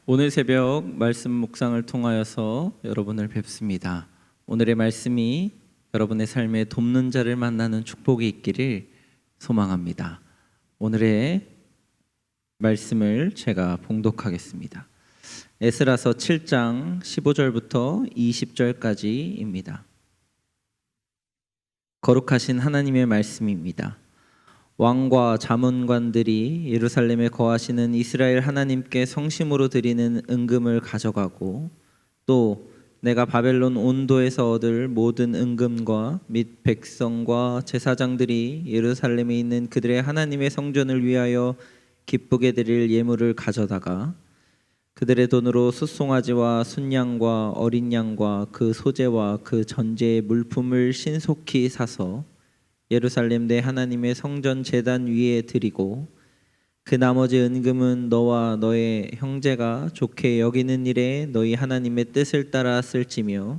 오늘 새벽 말씀 묵상을 통하여서 여러분을 뵙습니다. 오늘의 말씀이 여러분의 삶에 돕는 자를 만나는 축복이 있기를 소망합니다. 오늘의 말씀을 제가 봉독하겠습니다. 에스라서 7장 15절부터 20절까지입니다. 거룩하신 하나님의 말씀입니다. 왕과 자문관들이 예루살렘에 거하시는 이스라엘 하나님께 성심으로 드리는 은금을 가져가고 또 내가 바벨론 온도에서 얻을 모든 은금과 및 백성과 제사장들이 예루살렘에 있는 그들의 하나님의 성전을 위하여 기쁘게 드릴 예물을 가져다가 그들의 돈으로 숫송아지와 순양과 어린 양과 그 소재와 그 전제의 물품을 신속히 사서 예루살렘 내 하나님의 성전 제단 위에 드리고 그 나머지 은금은 너와 너의 형제가 좋게 여기는 일에 너희 하나님의 뜻을 따라 쓸지며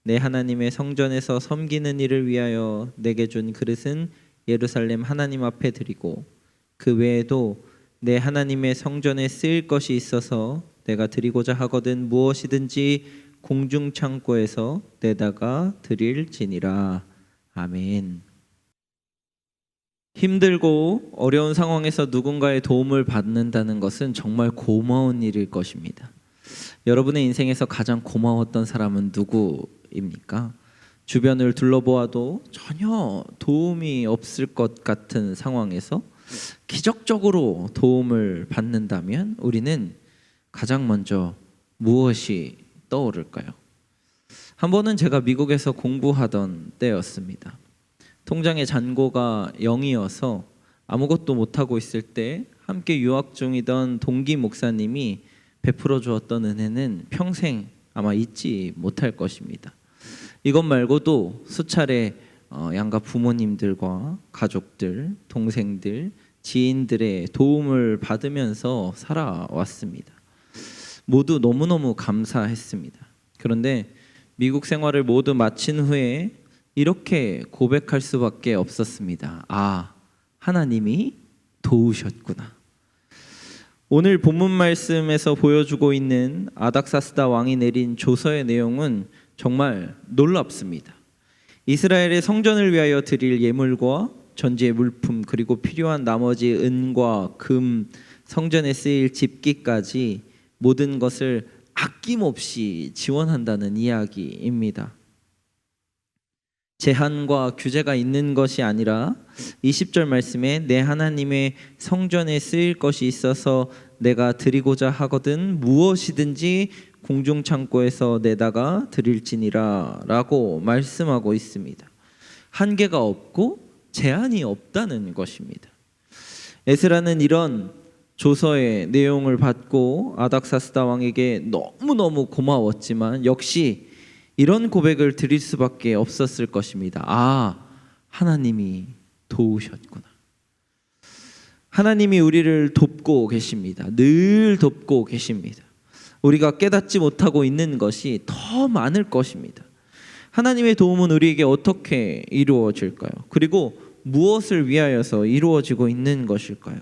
내 하나님의 성전에서 섬기는 일을 위하여 내게 준 그릇은 예루살렘 하나님 앞에 드리고 그 외에도 내 하나님의 성전에 쓰일 것이 있어서 내가 드리고자 하거든 무엇이든지 공중 창고에서 내다가 드릴지니라. 아멘. 힘들고 어려운 상황에서 누군가의 도움을 받는다는 것은 정말 고마운 일일 것입니다. 여러분의 인생에서 가장 고마웠던 사람은 누구입니까? 주변을 둘러보아도 전혀 도움이 없을 것 같은 상황에서 기적적으로 도움을 받는다면 우리는 가장 먼저 무엇이 떠오를까요? 한 번은 제가 미국에서 공부하던 때였습니다. 통장의 잔고가 0이어서 아무것도 못하고 있을 때 함께 유학 중이던 동기 목사님이 베풀어 주었던 은혜는 평생 아마 잊지 못할 것입니다. 이것 말고도 수차례 양가 부모님들과 가족들, 동생들, 지인들의 도움을 받으면서 살아왔습니다. 모두 너무너무 감사했습니다. 그런데 미국 생활을 모두 마친 후에 이렇게 고백할 수밖에 없었습니다. 아, 하나님이 도우셨구나. 오늘 본문 말씀에서 보여주고 있는 아닥사스다 왕이 내린 조서의 내용은 정말 놀랍습니다. 이스라엘의 성전을 위하여 드릴 예물과 전제의 물품 그리고 필요한 나머지 은과 금, 성전에 쓰일 집기까지 모든 것을 아낌없이 지원한다는 이야기입니다. 제한과 규제가 있는 것이 아니라 20절 말씀에 내 하나님의 성전에 쓰일 것이 있어서 내가 드리고자 하거든 무엇이든지 공중 창고에서 내다가 드릴지니라 라고 말씀하고 있습니다. 한계가 없고 제한이 없다는 것입니다. 에스라는 이런 조서의 내용을 받고 아닥사스다 왕에게 너무너무 고마웠지만 역시 이런 고백을 드릴 수밖에 없었을 것입니다. 아, 하나님이 도우셨구나. 하나님이 우리를 돕고 계십니다. 늘 돕고 계십니다. 우리가 깨닫지 못하고 있는 것이 더 많을 것입니다. 하나님의 도움은 우리에게 어떻게 이루어질까요? 그리고 무엇을 위하여서 이루어지고 있는 것일까요?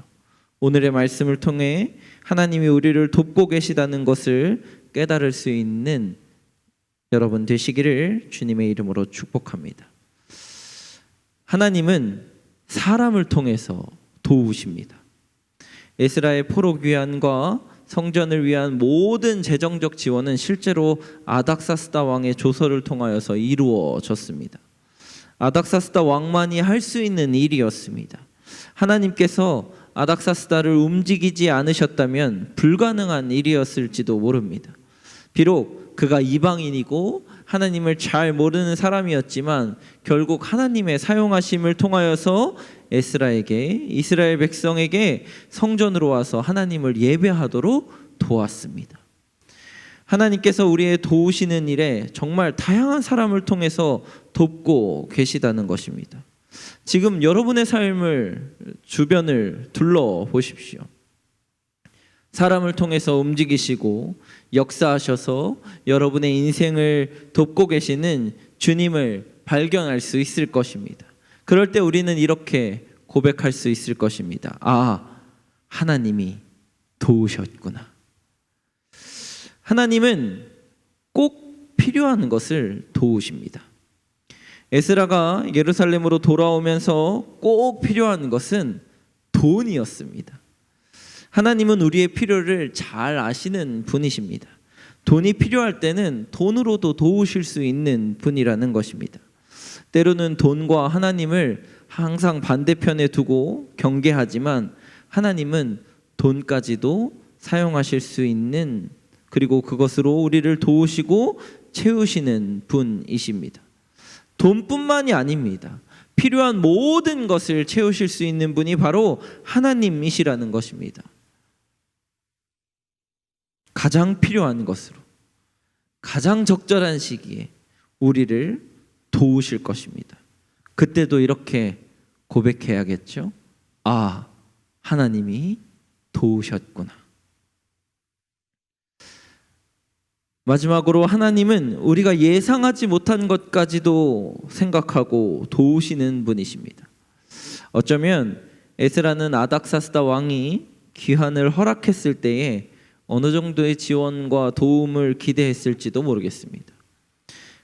오늘의 말씀을 통해 하나님이 우리를 돕고 계시다는 것을 깨달을 수 있는 여러분 되시기를 주님의 이름으로 축복합니다. 하나님은 사람을 통해서 도우십니다. 에스라의 포로 귀환과 성전을 위한 모든 재정적 지원은 실제로 아닥사스다 왕의 조서를 통하여서 이루어졌습니다. 아닥사스다 왕만이 할 수 있는 일이었습니다. 하나님께서 아닥사스다를 움직이지 않으셨다면 불가능한 일이었을지도 모릅니다. 비록 그가 이방인이고 하나님을 잘 모르는 사람이었지만 결국 하나님의 사용하심을 통하여서 에스라에게 이스라엘 백성에게 성전으로 와서 하나님을 예배하도록 도왔습니다. 하나님께서 우리의 도우시는 일에 정말 다양한 사람을 통해서 돕고 계시다는 것입니다. 지금 여러분의 삶을 주변을 둘러보십시오. 사람을 통해서 움직이시고 역사하셔서 여러분의 인생을 돕고 계시는 주님을 발견할 수 있을 것입니다. 그럴 때 우리는 이렇게 고백할 수 있을 것입니다. 아, 하나님이 도우셨구나. 하나님은 꼭 필요한 것을 도우십니다. 에스라가 예루살렘으로 돌아오면서 꼭 필요한 것은 돈이었습니다. 하나님은 우리의 필요를 잘 아시는 분이십니다. 돈이 필요할 때는 돈으로도 도우실 수 있는 분이라는 것입니다. 때로는 돈과 하나님을 항상 반대편에 두고 경계하지만 하나님은 돈까지도 사용하실 수 있는, 그리고 그것으로 우리를 도우시고 채우시는 분이십니다. 돈뿐만이 아닙니다. 필요한 모든 것을 채우실 수 있는 분이 바로 하나님이시라는 것입니다. 가장 필요한 것으로 가장 적절한 시기에 우리를 도우실 것입니다. 그때도 이렇게 고백해야겠죠. 아, 하나님이 도우셨구나. 마지막으로 하나님은 우리가 예상하지 못한 것까지도 생각하고 도우시는 분이십니다. 어쩌면 에스라는 아닥사스다 왕이 귀환을 허락했을 때에 어느 정도의 지원과 도움을 기대했을지도 모르겠습니다.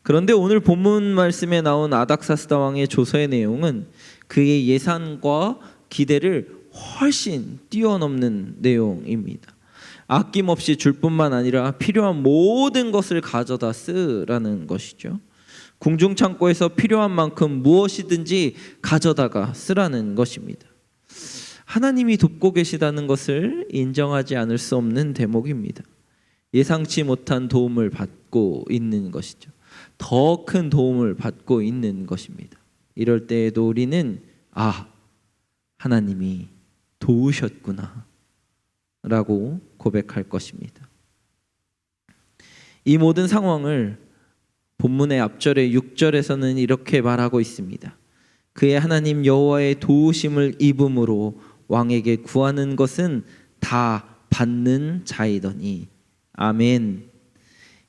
그런데 오늘 본문 말씀에 나온 아닥사스다 왕의 조서의 내용은 그의 예상과 기대를 훨씬 뛰어넘는 내용입니다. 아낌없이 줄 뿐만 아니라 필요한 모든 것을 가져다 쓰라는 것이죠. 궁중창고에서 필요한 만큼 무엇이든지 가져다가 쓰라는 것입니다. 하나님이 돕고 계시다는 것을 인정하지 않을 수 없는 대목입니다. 예상치 못한 도움을 받고 있는 것이죠. 더 큰 도움을 받고 있는 것입니다. 이럴 때에도 우리는 아, 하나님이 도우셨구나 라고 고백할 것입니다. 이 모든 상황을 본문의 앞절의 6절에서는 이렇게 말하고 있습니다. 그의 하나님 여호와의 도우심을 입음으로 왕에게 구하는 것은 다 받는 자이더니. 아멘.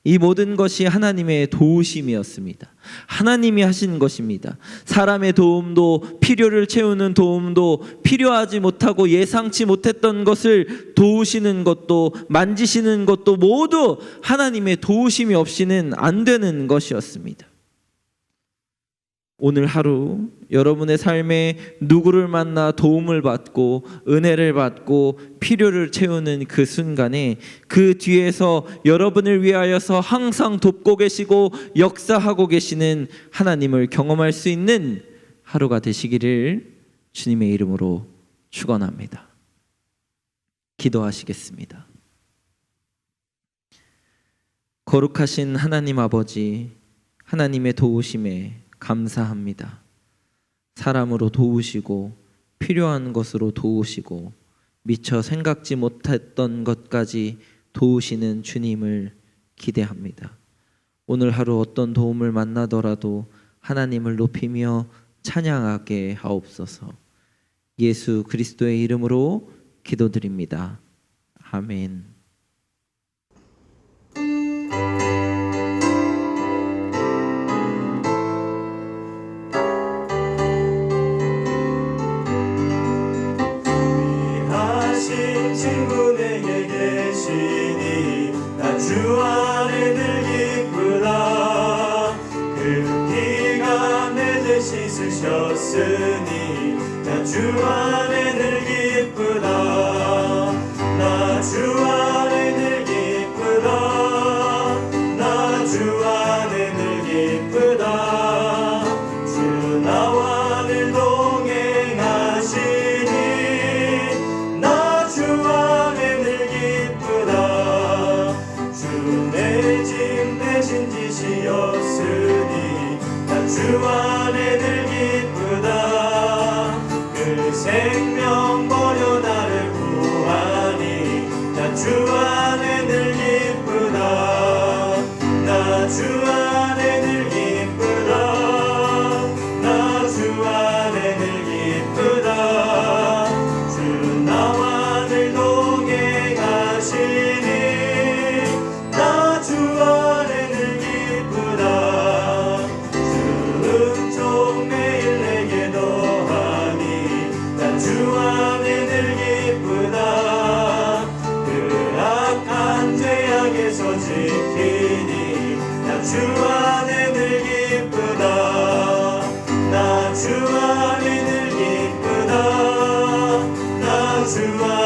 이 모든 것이 하나님의 도우심이었습니다. 하나님이 하신 것입니다. 사람의 도움도, 필요를 채우는 도움도, 필요하지 못하고 예상치 못했던 것을 도우시는 것도, 만지시는 것도 모두 하나님의 도우심이 없이는 안 되는 것이었습니다. 오늘 하루 여러분의 삶에 누구를 만나 도움을 받고 은혜를 받고 필요를 채우는 그 순간에 그 뒤에서 여러분을 위하여서 항상 돕고 계시고 역사하고 계시는 하나님을 경험할 수 있는 하루가 되시기를 주님의 이름으로 축원합니다. 기도하시겠습니다. 거룩하신 하나님 아버지, 하나님의 도우심에 감사합니다. 사람으로 도우시고 필요한 것으로 도우시고 미처 생각지 못했던 것까지 도우시는 주님을 기대합니다. 오늘 하루 어떤 도움을 만나더라도 하나님을 높이며 찬양하게 하옵소서. 예수 그리스도의 이름으로 기도드립니다. 아멘. 친구에게 계시니 나 주 안에 늘 기쁘다. 그 피가 내 죄 씻으셨으니 나 주 안에 늘 기쁘다. 나 주 안에 늘 기쁘다. 나 주 안에 늘 기쁘다. 주 나와 늘 동행하시니 주 안에 늘 기쁘다. 주 내 짐 대신 지시었으니 나 주 안에 늘 기쁘다. 그 생명 버려 나를 구하니 나 주 안에 늘 기쁘다. 나 주 안에 늘 기쁘다. 나 주 안에 늘 기쁘다. 주 나와 동행하시니 나 주 안에 늘 기쁘다. 주 은총 매일 내게 더하니 나 주 안에 늘 기쁘다. 그 악한 주 안에 늘 기쁘다 나 주 안에 늘 기쁘다 나 주 안에